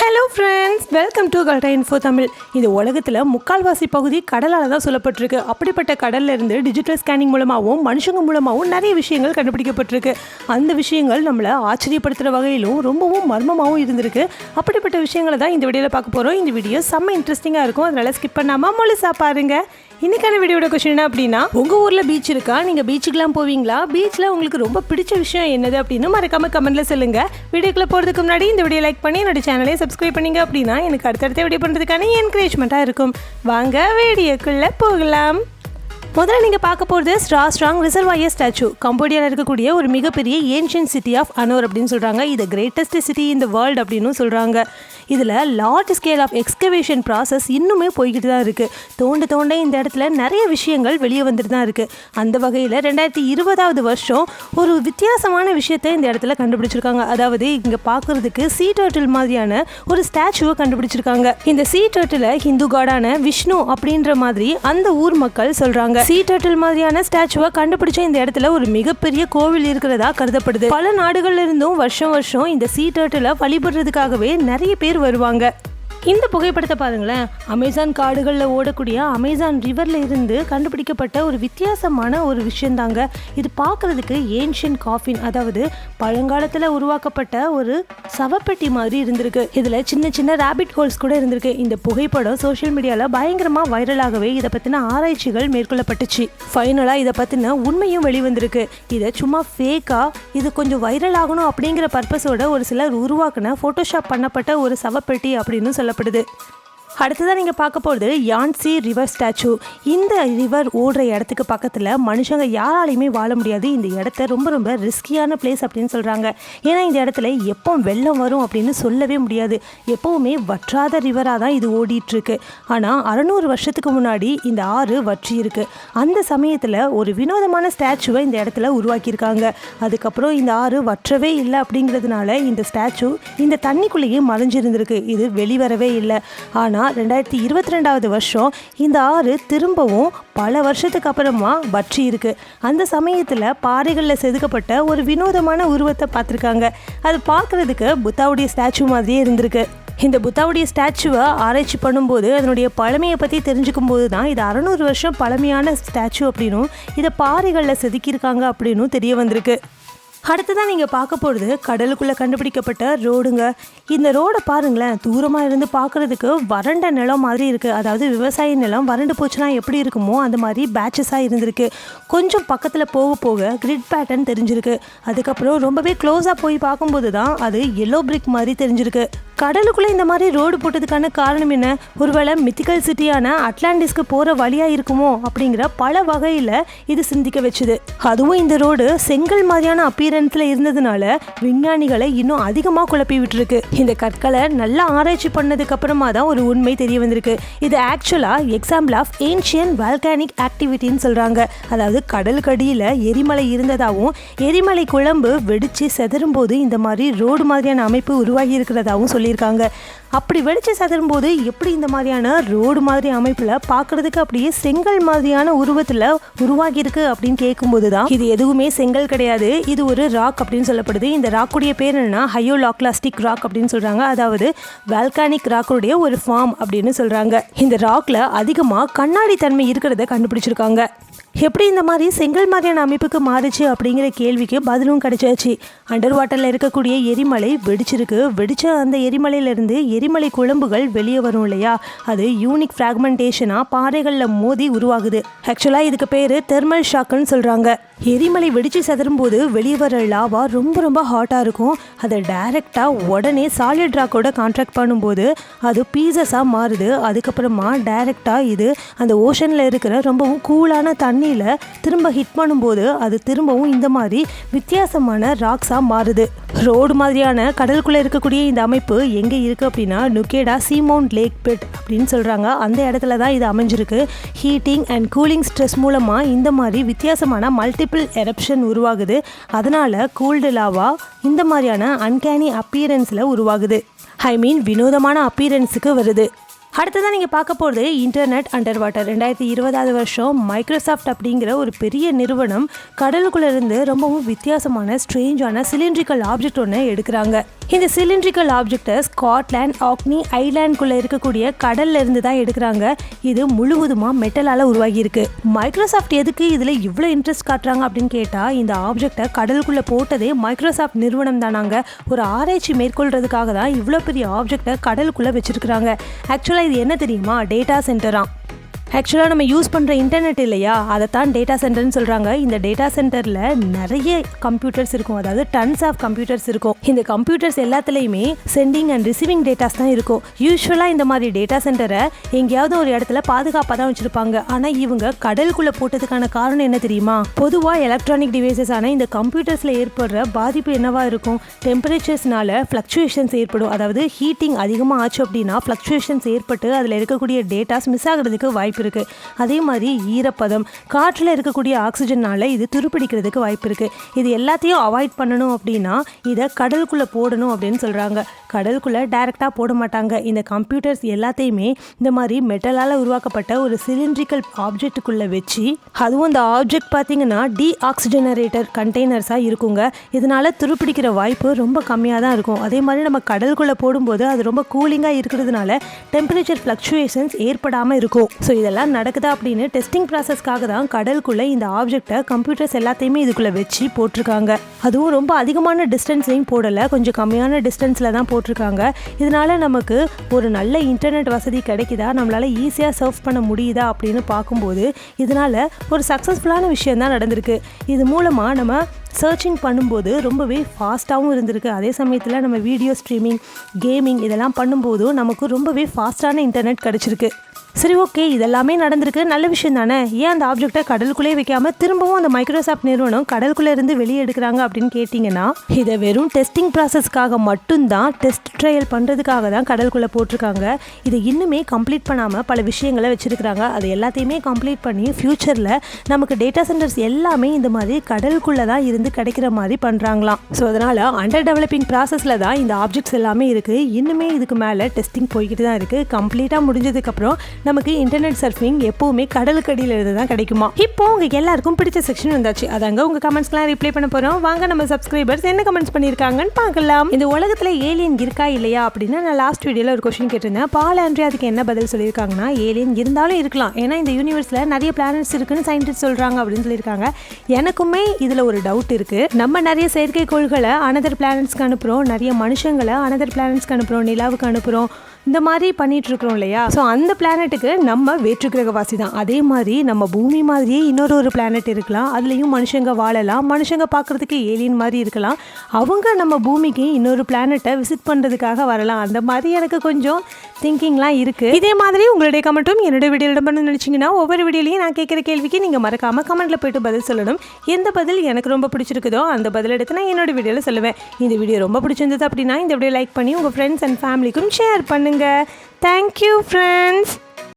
Hello friends, welcome to கல்டா info Tamil. இந்த உலகத்தில் முக்கால்வாசி பகுதி கடலால் தான் சொல்லப்பட்டிருக்கு. அப்படிப்பட்ட கடல்ல இருந்து டிஜிட்டல் ஸ்கேனிங் மூலமாகவும் மனுஷங்க மூலமாகவும் நிறைய விஷயங்கள் கண்டுபிடிக்கப்பட்டிருக்கு. அந்த விஷயங்கள் நம்மளை ஆச்சரியப்படுத்துகிற வகையிலும் ரொம்பவும் மர்மமாகவும் இருந்திருக்கு. அப்படிப்பட்ட விஷயங்களை தான் இந்த வீடியோவில் பார்க்க போகிறோம். இந்த வீடியோ செம்ம இன்ட்ரெஸ்டிங்காக இருக்கும், அதனால் ஸ்கிப் பண்ணாமல் முழுசாக பாருங்கள். இன்னைக்கான வீடியோட கொஸ்டின் என்ன அப்படின்னா, உங்கள் ஊரில் பீச் இருக்கா? நீங்கள் பீச்சுக்கெலாம் போவீங்களா? பீச்சில் உங்களுக்கு ரொம்ப பிடிச்ச விஷயம் என்னது அப்படின்னு மறக்காம கமெண்ட்டில் சொல்லுங்கள். வீடியோக்குள்ளே போகிறதுக்கு முன்னாடி இந்த வீடியோ லைக் பண்ணி என்னோட சேனலை சப்ஸ்கிரைப் பண்ணிங்க அப்படின்னா எனக்கு அடுத்தடுத்த வீடியோ பண்ணுறதுக்கான என்கரேஜ்மெண்ட்டாக இருக்கும். வாங்க வீடியோக்குள்ளே போகலாம். முதல்ல நீங்கள் பார்க்க போகிறது ஸ்ட்ராங் ரிசர்வாயர் ஸ்டாச்சு. கம்போடியாவில் இருக்கக்கூடிய ஒரு மிகப்பெரிய ஏன்ஷியன்ட் சிட்டி ஆஃப் அனோர் அப்படின்னு சொல்கிறாங்க. இது greatest city in the world அப்படின்னு சொல்கிறாங்க. இதில் large scale of excavation process இன்னுமே போய்கிட்டு தான் இருக்குது. தோண்ட இந்த இடத்துல நிறைய விஷயங்கள் வெளியே வந்துட்டு தான் இருக்குது. அந்த வகையில் 2020 ஒரு வித்தியாசமான விஷயத்தை இந்த இடத்துல கண்டுபிடிச்சிருக்காங்க. அதாவது இங்கே பார்க்குறதுக்கு சீ டர்ட்டில் மாதிரியான ஒரு ஸ்டாச்சுவை கண்டுபிடிச்சிருக்காங்க. இந்த சீ டர்ட்டில் ஹிந்து காடான விஷ்ணு அப்படின்ற மாதிரி அந்த ஊர் மக்கள் சொல்கிறாங்க. சீ டர்ட்டில் மாதிரியான ஸ்டாச்சுவை கண்டுபிடிச்ச இந்த இடத்துல ஒரு மிகப்பெரிய கோவில் இருக்கிறதா கருதப்படுது. பல நாடுகள்ல இருந்தும் வருஷம் இந்த சீ டர்ட்டிலை வழிபடுறதுக்காகவே நிறைய பேர் வருவாங்க. இந்த புகைப்படத்தை பாருங்களேன். அமேசான் காடுகளில் ஓடக்கூடிய அமேசான் ரிவரில் இருந்து கண்டுபிடிக்கப்பட்ட ஒரு வித்தியாசமான ஒரு விஷயந்தாங்க. இது பார்க்குறதுக்கு ஏன்ஷியன்ட் காஃபின், அதாவது பழங்காலத்தில் உருவாக்கப்பட்ட ஒரு சவப்பெட்டி மாதிரி இருந்திருக்கு. இதில் சின்ன சின்ன ரேபிட் ஹோல்ஸ் கூட இருந்திருக்கு. இந்த புகைப்படம் சோஷியல் மீடியாவில் பயங்கரமாக வைரலாகவே இதை பற்றின ஆராய்ச்சிகள் மேற்கொள்ளப்பட்டுச்சு. ஃபைனலாக இதை பற்றின உண்மையும் வெளிவந்திருக்கு. இதை சும்மா ஃபேக்காக இது கொஞ்சம் வைரல் ஆகணும் அப்படிங்கிற பர்பஸோட ஒரு சிலர் உருவாக்கின ஃபோட்டோஷாப் பண்ணப்பட்ட ஒரு சவப்பெட்டி அப்படின்னு சொல்லப்படுது. அடுத்ததான் நீங்கள் பார்க்க போகிறது யான்சி ரிவர் ஸ்டாச்சு. இந்த ரிவர் ஓடுற இடத்துக்கு பக்கத்தில் மனுஷங்க யாராலையுமே வாழ முடியாது. இந்த இடத்த ரொம்ப ரிஸ்கியான பிளேஸ் அப்படின்னு சொல்கிறாங்க. ஏன்னா இந்த இடத்துல எப்போ வெள்ளம் வரும் அப்படின்னு சொல்லவே முடியாது. எப்போவுமே வற்றாத ரிவராக தான் இது ஓடிட்டுருக்கு. ஆனால் 600 வருஷத்துக்கு முன்னாடி இந்த ஆறு வற்றி இருக்கு. அந்த சமயத்தில் ஒரு வினோதமான ஸ்டாச்சுவை இந்த இடத்துல உருவாக்கியிருக்காங்க. அதுக்கப்புறம் இந்த ஆறு வற்றவே இல்லை அப்படிங்கிறதுனால இந்த ஸ்டாச்சு இந்த தண்ணிக்குள்ளேயே மறைஞ்சிருந்திருக்கு. இது வெளிவரவே இல்லை. ஆனால் 2022 இந்த ஆறு திரும்பவும் பல வருஷத்துக்கு அப்புறமா வற்றி இருக்கு. அந்த சமயத்தில் பாறைகளில் செதுக்கப்பட்ட ஒரு வினோதமான உருவத்தை பார்த்துருக்காங்க. அது பார்க்குறதுக்கு புத்தாவுடைய ஸ்டாச்சு மாதிரியே இருந்திருக்கு. இந்த புத்தாவுடைய ஸ்டாச்சுவை ஆராய்ச்சி பண்ணும்போது அதனுடைய பழமையை பற்றி தெரிஞ்சுக்கும் போது தான் இது 600 வருஷம் பழமையான ஸ்டாச்சு அப்படின்னும் இதை பாறைகளில் செதுக்கியிருக்காங்க அப்படின்னும் தெரிய வந்திருக்கு. அடுத்ததான் நீங்கள் பார்க்க போகிறது கடலுக்குள்ளே கண்டுபிடிக்கப்பட்ட ரோடுங்க. இந்த ரோடை பாருங்களேன். தூரமாக இருந்து பார்க்குறதுக்கு வறண்ட நிலம் மாதிரி இருக்குது. அதாவது விவசாய நிலம் வறண்டு போச்சுன்னா எப்படி இருக்குமோ அந்த மாதிரி பேட்சஸாக இருந்திருக்கு. கொஞ்சம் பக்கத்தில் போக கிரிட் பேட்டர்ன் தெரிஞ்சிருக்கு. அதுக்கப்புறம் ரொம்பவே க்ளோஸாக போய் பார்க்கும்போது தான் அது எல்லோ பிரிக் மாதிரி தெரிஞ்சிருக்கு. கடலுக்குள்ளே இந்த மாதிரி ரோடு போட்டதுக்கான காரணம் என்ன? ஒருவேளை மித்திக்கல் சிட்டியான அட்லாண்டிஸ்க்கு போகிற வழியாக இருக்குமோ அப்படிங்கிற பல வகையில் இது சிந்திக்க வச்சுது. அதுவும் இந்த ரோடு செங்கல் மாதிரியான அப்பீரன்ஸில் இருந்ததுனால விஞ்ஞானிகளை இன்னும் அதிகமாக குழப்பி விட்டுருக்கு. இந்த கற்களை நல்லா ஆராய்ச்சி பண்ணதுக்கு அப்புறமா தான் ஒரு உண்மை தெரிய வந்திருக்கு. இது ஆக்சுவலாக எக்ஸாம்பிள் ஆஃப் ஏன்ஷியன்ட் வால்கானிக் ஆக்டிவிட்டின்னு சொல்கிறாங்க. அதாவது கடலுக்கடியில் எரிமலை இருந்ததாகவும் எரிமலை குழம்பு வெடித்து செதறும் போது இந்த மாதிரி ரோடு மாதிரியான அமைப்பு உருவாகி இருக்கிறதாகவும் சொல்லியிருக்காங்க. அப்படி வெடிச்சு சதரும் போது எப்படி இந்த மாதிரியான ரோடு மாதிரி அமைப்புல பார்க்கறதுக்கு அப்படியே செங்கல் மாதிரியான உருவத்துல உருவாகி இருக்கு அப்படின்னு கேட்கும்போது தான் இது எதுவுமே செங்கல் கிடையாது, இது ஒரு ராக் அப்படின்னு சொல்லப்படுது. இந்த ராக்குடைய பேர் என்னன்னா ஹயோலாக்லாஸ்டிக் ராக் அப்படின்னு சொல்றாங்க. அதாவது வால்கானிக் ராக்குடைய ஒரு ஃபார்ம் அப்படின்னு சொல்றாங்க. இந்த ராக்ல அதிகமா கண்ணாடி தன்மை இருக்கிறத கண்டுபிடிச்சிருக்காங்க. எப்படி இந்த மாதிரி செங்கல் மாதிரியான அமைப்புக்கு மாறுச்சு அப்படிங்கிற கேள்விக்கு பதிலும் கிடைச்சாச்சு. அண்டர் வாட்டரில் இருக்கக்கூடிய எரிமலை வெடிச்சிருக்கு. வெடிச்ச அந்த எரிமலையிலேருந்து எரிமலை குழம்புகள் வெளியே வரும் இல்லையா, அது யூனிக் ஃப்ராக்மெண்டேஷனாக பாறைகளில் மோதி உருவாகுது. ஆக்சுவலாக இதுக்கு பேர் தெர்மல் ஷாக்குன்னு சொல்கிறாங்க. எரிமலை வெடிச்சு சதரும் போது வெளியே வர லாவா ரொம்ப ஹாட்டாக இருக்கும். அதை டைரெக்டாக உடனே சாலிட் ராக்கோட கான்ட்ராக்ட் பண்ணும்போது அது பீசஸாக மாறுது. அதுக்கப்புறமா டைரெக்டாக இது அந்த ஓஷனில் இருக்கிற ரொம்பவும் கூலான தண்ணியில் திரும்ப ஹிட் பண்ணும்போது அது திரும்பவும் இந்த மாதிரி வித்தியாசமான ராக்ஸாக மாறுது. ரோடு மாதிரியான கடலுக்குள்ளே இருக்கக்கூடிய இந்த அமைப்பு எங்கே இருக்குது அப்படின்னா நுக்கேடா சீமவுண்ட் லேக் பெட் அப்படின்னு சொல்கிறாங்க. அந்த இடத்துல தான் இது அமைஞ்சிருக்கு. ஹீட்டிங் அண்ட் கூலிங் ஸ்ட்ரெஸ் மூலமாக இந்த மாதிரி வித்தியாசமான மல்டிபிள் எரப்ஷன் உருவாகுது. அதனால் கூல்டு லாவா இந்த மாதிரியான அன்கேனி அப்பீரன்ஸில் உருவாகுது. வினோதமான அப்பீரன்ஸுக்கு வருது. அடுத்ததான் நீங்கள் பார்க்க போகிறது இன்டர்நெட் அண்டர் வாட்டர். 2020 வருஷம் மைக்ரோசாஃப்ட் அப்படிங்கிற ஒரு பெரிய நிறுவனம் கடலுக்குள்ளே இருந்து ரொம்பவும் வித்தியாசமான ஸ்ட்ரேஞ்சான சிலிண்ட்ரிக்கல் ஆப்ஜெக்ட் ஒன்று எடுக்கிறாங்க. இந்த சிலிண்ட்ரிக்கல் ஆப்ஜெக்டை ஸ்காட்லாண்ட் ஆக்னி ஐலாண்டுக்குள்ளே இருக்கக்கூடிய கடல்ல இருந்து தான் எடுக்கிறாங்க. இது முழுவதுமாக மெட்டலால் உருவாகியிருக்கு. மைக்ரோசாஃப்ட் எதுக்கு இதில் இவ்வளோ இன்ட்ரெஸ்ட் காட்டுறாங்க அப்படின்னு கேட்டால், இந்த ஆப்ஜெக்டை கடலுக்குள்ளே போட்டதே மைக்ரோசாஃப்ட் நிறுவனம் தானாங்க. ஒரு ஆராய்ச்சி மேற்கொள்றதுக்காக தான் இவ்வளோ பெரிய ஆப்ஜெக்டை கடலுக்குள்ளே வச்சுருக்குறாங்க. ஆக்சுவலாக இது என்ன தெரியுமா? டேட்டா சென்டரா. ஆக்சுவலாக நம்ம யூஸ் பண்ணுற இன்டர்நெட் இல்லையா, அதை தான் டேட்டா சென்டர்னு சொல்கிறாங்க. இந்த டேட்டா சென்டரில் நிறைய கம்ப்யூட்டர்ஸ் இருக்கும், அதாவது டன்ஸ் ஆஃப் கம்ப்யூட்டர்ஸ் இருக்கும். இந்த கம்ப்யூட்டர்ஸ் எல்லாத்துலேயுமே சென்டிங் அண்ட் ரிசீவிங் டேட்டாஸ் தான் இருக்கும். யூஸ்வலாக இந்த மாதிரி டேட்டா சென்டரை எங்கேயாவது ஒரு இடத்துல பாதுகாப்பாக தான் வச்சுருப்பாங்க. ஆனால் இவங்க கடலுக்குள்ளே போட்டதுக்கான காரணம் என்ன தெரியுமா? பொதுவாக எலக்ட்ரானிக் டிவைசஸ் ஆனால் இந்த கம்ப்யூட்டர்ஸில் ஏற்படுற பாதிப்பு என்னவாக இருக்கும்? டெம்பரேச்சர்ஸ்னால ஃப்ளக்சுவேஷன்ஸ் ஏற்படும். அதாவது ஹீட்டிங் அதிகமாக ஆச்சு அப்படின்னா ஃப்ளக்சுவேஷன்ஸ் ஏற்பட்டு அதில் இருக்கக்கூடிய டேட்டாஸ் மிஸ் ஆகிறதுக்கு வாய்ப்பு இருக்கு. அதே மாதிரி ஈரப்பதம், காற்றில் இருக்கக்கூடிய ஆக்சிஜனால இது துருப்பிடிக்கிறதுக்கு வாய்ப்பு இருக்கு. இது எல்லாத்தையும் அவாய்ட் பண்ணணும் அப்படின்னா இதை கடலுக்குள்ளே போடணும் அப்படின்னு சொல்கிறாங்க. கடலுக்குள்ளே டைரெக்டாக போட மாட்டாங்க. இந்த கம்ப்யூட்டர்ஸ் எல்லாத்தையுமே இந்த மாதிரி மெட்டலால் உருவாக்கப்பட்ட ஒரு சிலிண்ட்ரிக்கல் ஆப்ஜெக்டுக்குள்ளே வச்சு, அதுவும் இந்த ஆப்ஜெக்ட் பார்த்தீங்கன்னா டீஆக்சிஜனரேட்டர் கண்டெய்னர்ஸாக இருக்குங்க. இதனால துருப்பிடிக்கிற வாய்ப்பு ரொம்ப கம்மியாக தான் இருக்கும். அதே மாதிரி நம்ம கடலுக்குள்ளே போடும்போது அது ரொம்ப கூலிங்காக இருக்கிறதுனால டெம்பரேச்சர் ஃப்ளக்சுவேஷன்ஸ் ஏற்படாமல் இருக்கும். ஸோ இதெல்லாம் நடக்குதா அப்படின்னு டெஸ்டிங் ப்ராசஸ்க்காக தான் கடலுக்குள்ளே இந்த ஆப்ஜெக்டை கம்ப்யூட்டர்ஸ் எல்லாத்தையுமே இதுக்குள்ளே வச்சு போட்டிருக்காங்க. அதுவும் ரொம்ப அதிகமான டிஸ்டன்ஸ்லையும் போடலை, கொஞ்சம் கம்மியான டிஸ்டன்ஸில் தான் போட்டிருக்காங்க. இதனால் நமக்கு ஒரு நல்ல இன்டர்நெட் வசதி கிடைக்குதா, நம்மளால் ஈஸியாக சர்ஃப் பண்ண முடியுதா அப்படின்னு பார்க்கும்போது இதனால் ஒரு சக்ஸஸ்ஃபுல்லான விஷயம் தான் நடந்திருக்கு. இது மூலமாக நம்ம சர்ச்சிங் பண்ணும்போது ரொம்பவே ஃபாஸ்ட்டாகவும் இருந்திருக்கு. அதே சமயத்தில் நம்ம வீடியோ ஸ்ட்ரீமிங், கேமிங் இதெல்லாம் பண்ணும்போதும் நமக்கு ரொம்பவே ஃபாஸ்ட்டான இன்டர்நெட் கிடச்சிருக்கு. சரி, ஓகே, இதெல்லாமே நடந்திருக்கு, நல்ல விஷயம் தானே. ஏன் அந்த ஆப்ஜெக்டை கடலுக்குள்ளே வைக்காமல் திரும்பவும் அந்த மைக்ரோசாஃப்ட் நிறுவனம் கடலுக்குள்ளே இருந்து வெளியே எடுக்கிறாங்க அப்படின்னு கேட்டிங்கன்னா, இதை வெறும் டெஸ்டிங் ப்ராசஸ்க்காக மட்டும்தான், டெஸ்ட் ட்ரையல் பண்ணுறதுக்காக தான் கடலுக்குள்ளே போட்டிருக்காங்க. இதை இன்னுமே கம்ப்ளீட் பண்ணாமல் பல விஷயங்களை வச்சுருக்கிறாங்க. அது எல்லாத்தையுமே கம்ப்ளீட் பண்ணி ஃப்யூச்சரில் நமக்கு டேட்டா சென்டர்ஸ் எல்லாமே இந்த மாதிரி கடலுக்குள்ளே தான் இருந்து கிடைக்கிற மாதிரி பண்ணுறாங்களாம். ஸோ அதனால் அண்டர் டெவலப்பிங் ப்ராசஸில் தான் இந்த ஆப்ஜெக்ட்ஸ் எல்லாமே இருக்குது. இன்னுமே இதுக்கு மேலே டெஸ்டிங் போய்கிட்டு தான் இருக்குது. கம்ப்ளீட்டாக முடிஞ்சதுக்கப்புறம் நமக்கு இன்டர்நெட் சர்ஃபிங் எப்போவுமே கடலுக்கு அடியில் இருந்து தான் கிடைக்குமா. இப்போ உங்களுக்கு எல்லாருக்கும் பிடிச்ச செக்ஷன் வந்தாச்சு. அதாங்க உங்கள் கமெண்ட்ஸ்லாம் ரிப்ளை பண்ண போகிறோம். வாங்க நம்ம சப்ஸ்கிரைபர்ஸ் என்ன கமெண்ட்ஸ் பண்ணியிருக்காங்கன்னு பார்க்கலாம். இந்த உலகத்தில் ஏலியன் இருக்கா இல்லையா அப்படின்னு நான் லாஸ்ட் வீடியோவில் ஒரு கொஸ்டின் கேட்டிருந்தேன். பால் ஆண்ட்ரி அதுக்கு என்ன பதில் சொல்லியிருக்காங்கன்னா, ஏலியன் இருந்தாலும் இருக்கலாம், ஏன்னா இந்த யூனிவர்ஸில் நிறைய பிளானட்ஸ் இருக்குன்னு சயின்டிஸ்ட் சொல்கிறாங்க அப்படின்னு சொல்லியிருக்காங்க. எனக்குமே இதில் ஒரு டவுட் இருக்குது. நம்ம நிறைய செயற்கைக்கோள்களை அனதர் பிளானட்ஸ்க்கு அனுப்புகிறோம், நிறைய மனுஷங்களை அனதர் பிளானட்ஸ்க்கு அனுப்புகிறோம், நிலாவுக்கு அனுப்புகிறோம், இந்த மாதிரி பண்ணிட்டு இருக்கிறோம் இல்லையா. ஸோ அந்த பிளானட்டுக்கு நம்ம வேற்று கிரகவாசி தான். அதே மாதிரி நம்ம பூமி மாதிரியே இன்னொரு பிளானட் இருக்கலாம், அதுலேயும் மனுஷங்க வாழலாம், மனுஷங்க பார்க்குறதுக்கு ஏலியன் மாதிரி இருக்கலாம், அவங்க நம்ம பூமிக்கு இன்னொரு பிளானட்டை விசிட் பண்ணுறதுக்காக வரலாம். அந்த மாதிரி எனக்கு கொஞ்சம் திங்கிங்லாம் இருக்குது. இதே மாதிரி உங்களுடைய கமெண்ட்டும் என்னுடைய வீடியோவில் பண்ணணும்னு நினச்சிங்கன்னா, ஒவ்வொரு வீடியோலையும் நான் கேட்குற கேள்விக்கு நீங்கள் மறக்காமல் கமெண்ட்டில் போய்ட்டு பதில் சொல்லணும். எந்த பதில் எனக்கு ரொம்ப பிடிச்சிருக்குதோ அந்த பதில் எடுத்து நான் என்னோட வீடியோவில் சொல்லுவேன். இந்த வீடியோ ரொம்ப பிடிச்சிருந்தது அப்படின்னா இந்த வீடியோ லைக் பண்ணி உங்கள் ஃப்ரெண்ட்ஸ் அண்ட் ஃபேமிலிக்கும் ஷேர் பண்ணுங்கள். Thank you, friends.